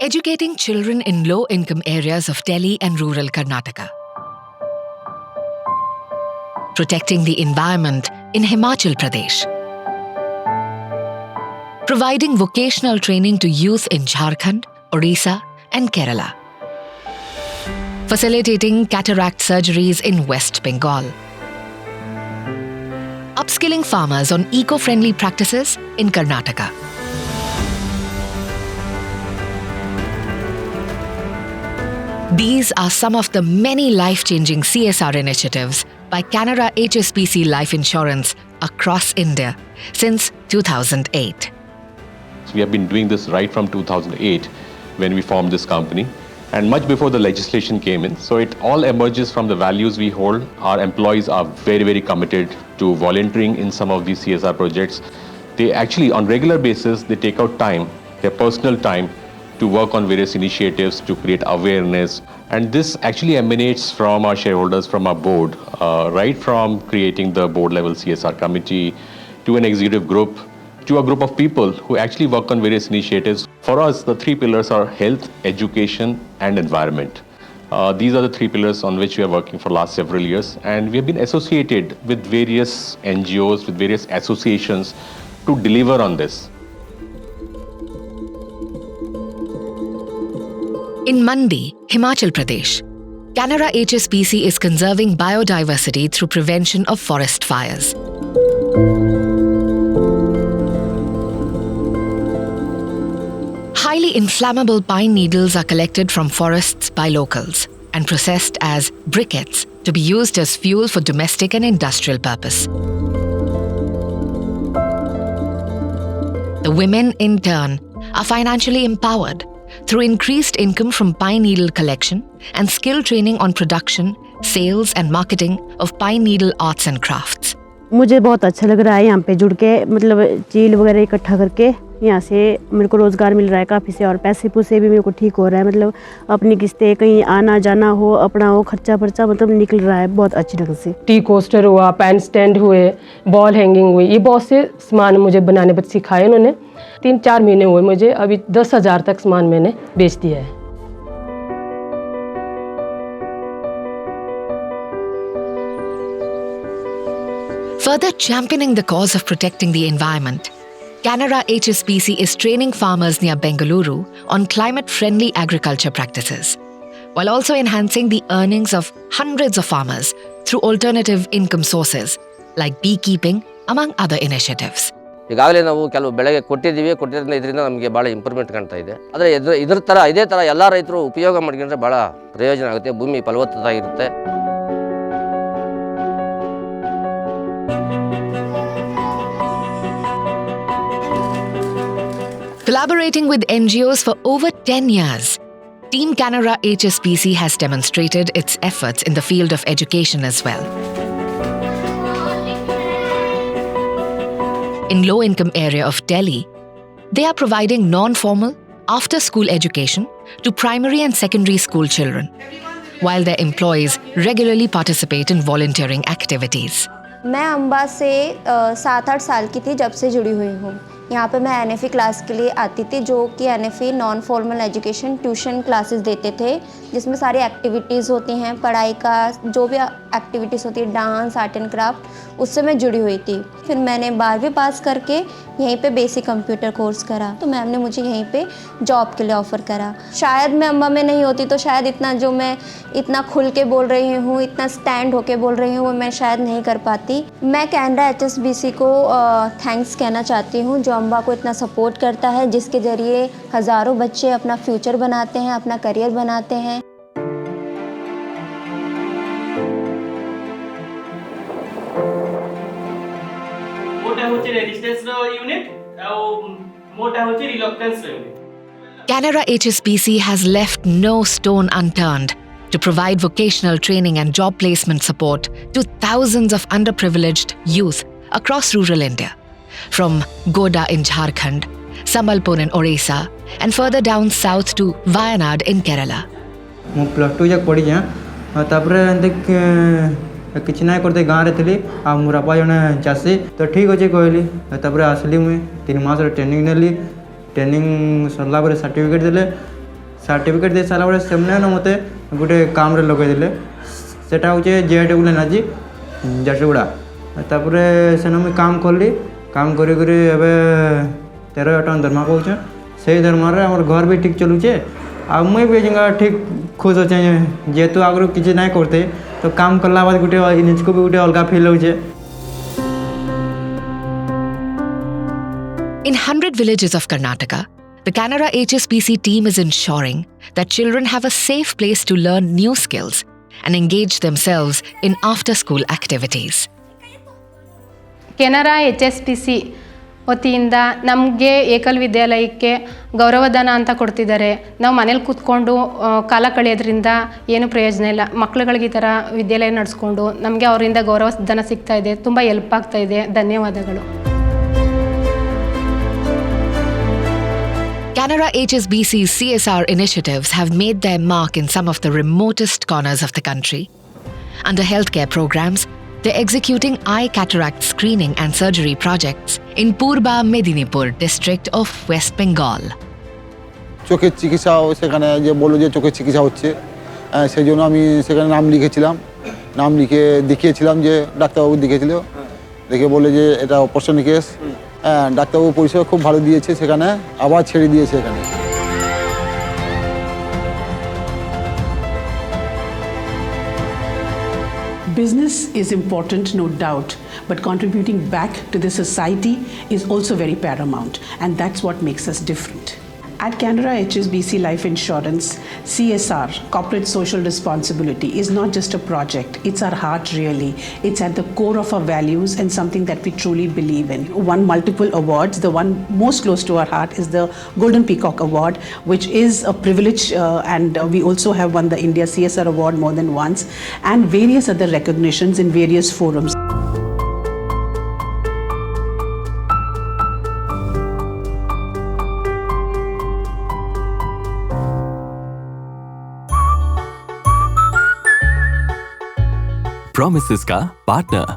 educating children in low-income areas of Delhi and rural Karnataka, protecting the environment in Himachal Pradesh, providing vocational training to youth in Jharkhand, Odisha and Kerala, facilitating cataract surgeries in West Bengal, upskilling farmers on eco-friendly practices in Karnataka. These are some of the many life-changing CSR initiatives by Canara HSBC Life Insurance across India since 2008. We have been doing this right from 2008 when we formed this company and much before the legislation came in. So it all emerges from the values we hold. Our employees are very, very committed to volunteering in some of these CSR projects. They actually, on regular basis, they take out time, their personal time, to work on various initiatives to create awareness. And this actually emanates from our shareholders, from our board, right from creating the board level CSR committee to an executive group, to a group of people who actually work on various initiatives. For us, the three pillars are health, education, and environment. These are the three pillars on which we are working for the last several years. And we have been associated with various NGOs, with various associations to deliver on this. In Mandi, Himachal Pradesh, Canara HSBC is conserving biodiversity through prevention of forest fires. Highly inflammable pine needles are collected from forests by locals and processed as briquettes to be used as fuel for domestic and industrial purpose. The women, in turn, are financially empowered through increased income from pine needle collection and skill training on production, sales and marketing of pine needle arts and crafts. मुझे बहुत अच्छा लग रहा है यहाँ पे जुड़ के, मतलब चील वगैरह इकट्ठा करके यहाँ से मेरे को रोज़गार मिल रहा है काफ़ी से, और पैसे पूसे भी मेरे को ठीक हो रहा है, मतलब अपनी किस्तें कहीं आना जाना हो, अपना हो खर्चा पर्चा मतलब निकल रहा है बहुत अच्छी ढंग से। टी कोस्टर हुआ, पेन स्टैंड हुए, बॉल हैंगिंग हुई, ये बहुत से सामान मुझे बनाने पर सिखाए उन्होंने। 3-4 महीने हुए मुझे, अभी 10,000 तक सामान मैंने बेच दिया है। Further championing the cause of protecting the environment, Canara HSBC is training farmers near Bengaluru on climate-friendly agriculture practices, while also enhancing the earnings of hundreds of farmers through alternative income sources like beekeeping, among other initiatives. ಈಗಾಗಲೇ ನಾವು ಕೆಲವು ಬೆಳೆಗೆ ಕೊಟ್ಟಿದ್ದರಿಂದ ಇದರಿಂದ ನಮಗೆ ಭಾಳ improvement ಕಾಣ್ತಾ ಇದೆ. ಆದರೆ ಇದೇ ಥರ ಎಲ್ಲ ರೈತರು ಉಪಯೋಗ ಮಾಡ್ಕೊಂಡ್ರೆ ಭಾಳ ಪ್ರಯೋಜನ ಆಗುತ್ತೆ, ಭೂಮಿ ಫಲವತ್ತತೆ ಇರುತ್ತೆ. Collaborating with NGOs for over 10 years, Team Canara HSBC has demonstrated its efforts in the field of education as well. In low-income area of Delhi, they are providing non-formal, after-school education to primary and secondary school children, while their employees regularly participate in volunteering activities. मैं अम्बा से 7-8 साल की थी जब से जुड़ी हुई हूँ। यहाँ पे मैं NFE क्लास के लिए आती थी, जो कि NFE non formal education tuition classes देते थे, जिसमें सारी एक्टिविटीज़ होती हैं, पढ़ाई का जो भी एक्टिविटीज़ होती है, डांस, आर्ट एंड क्राफ्ट, उससे मैं जुड़ी हुई थी। फिर मैंने 12वीं पास करके यहीं पे बेसिक कंप्यूटर कोर्स करा, तो मैम ने मुझे यहीं पे जॉब के लिए ऑफ़र करा। शायद मैं अम्बा में नहीं होती तो शायद इतना जो मैं इतना खुल के बोल रही हूँ, इतना स्टैंड होके बोल रही हूँ, वो मैं शायद नहीं कर पाती। मैं कैनरा HSBC को थैंक्स कहना चाहती हूँ, जो अम्बा को इतना सपोर्ट करता है, जिसके ज़रिए हज़ारों बच्चे अपना फ्यूचर बनाते हैं, अपना करियर बनाते हैं। Canara HSBC has left no stone unturned to provide vocational training and job placement support to thousands of underprivileged youth across rural India, from Goda in Jharkhand, Sambalpur in Odisha, and further down south to Wayanad in Kerala. କିଛି ନାଇଁ କରିତେ ଗାଁରେ ଥିଲି, ଆଉ ମୋର ବାପା ଜଣେ ଚାଷୀ, ତ ଠିକ୍ ଅଛି କହିଲି। ତାପରେ ଆସିଲି, ମୁଇଁ 3 ମାସର ଟ୍ରେନିଂ ନେଲି। ଟ୍ରେନିଂ ସରିଲା ପରେ ସାର୍ଟିଫିକେଟ୍ ଦେଲେ, सर्टिफिकेट दे सारा बड़े सेमने ना मते गोटे काम रे लगे दिले सेटा होचे जेडब्ल्यू एनर्जी झारसुगुड़ा तापरे सेनो मुई काम करली काम करी करी एबे 13,000 टका दरमा पाउछे से दरमा रे हमर घर भी ठीक चलुचे आ मुई भी जंगा ठीक खुश होचे जेतु आगरो किछि नाही करते तो काम करला बाद गोटे निजको भी गोटे अलगा फील होचे. In 100 villages of Karnataka, the Canara HSBC team is ensuring that children have a safe place to learn new skills and engage themselves in after-school activities. Canara HSBC ವತಿಯಿಂದ ನಮಗೆ ಏಕಲ್ ವಿದ್ಯಾಲಯಕ್ಕೆ ಗೌರವಧನ ಅಂತ ಕೊಡ್ತಿದ್ದಾರೆ. ನಾವು ಮನೇಲಿ ಕೂತ್ಕೊಂಡು ಕಾಲ ಕಳೆಯೋದ್ರಿಂದ ಏನು ಪ್ರಯೋಜನ ಇಲ್ಲ. ಮಕ್ಕಳುಗಳಿಗೆ ಈ ಥರ ವಿದ್ಯಾಲಯ ನಡೆಸ್ಕೊಂಡು ನಮಗೆ ಅವರಿಂದ ಗೌರವಧನ ಸಿಗ್ತಾ ಇದೆ. ತುಂಬ ಹೆಲ್ಪ್ ಆಗ್ತಾ ಇದೆ. ಧನ್ಯವಾದಗಳು. Canara HSBC's CSR initiatives have made their mark in some of the remotest corners of the country. Under healthcare programs, they're executing eye cataract screening and surgery projects in Purba Medinipur district of West Bengal. চোখের চিকিৎসা সেখানে যে বললো যে চোখের চিকিৎসা হচ্ছে সেই জন্য আমি সেখানে নাম লিখেছিলাম. নাম লিখে দেখিয়েছিলাম যে ডাক্তারবাবু দেখেছিল দেখে বলে যে এটা অপারেশন কেস. ডাক্তারবাবু পরিষেবা খুব ভালো দিয়েছে সেখানে আবার ছেড়ে দিয়েছে এখানে. Business is important, no doubt, but contributing back to the society is also very paramount, and that's what makes us different. At Canara HSBC Life Insurance, CSR, corporate social responsibility, is not just a project, it's our heart really. It's at the core of our values and something that we truly believe in. Won multiple awards. The one most close to our heart is the Golden Peacock Award, which is a privilege, and we also have won the India CSR Award more than once, and various other recognitions in various forums. Promises का partner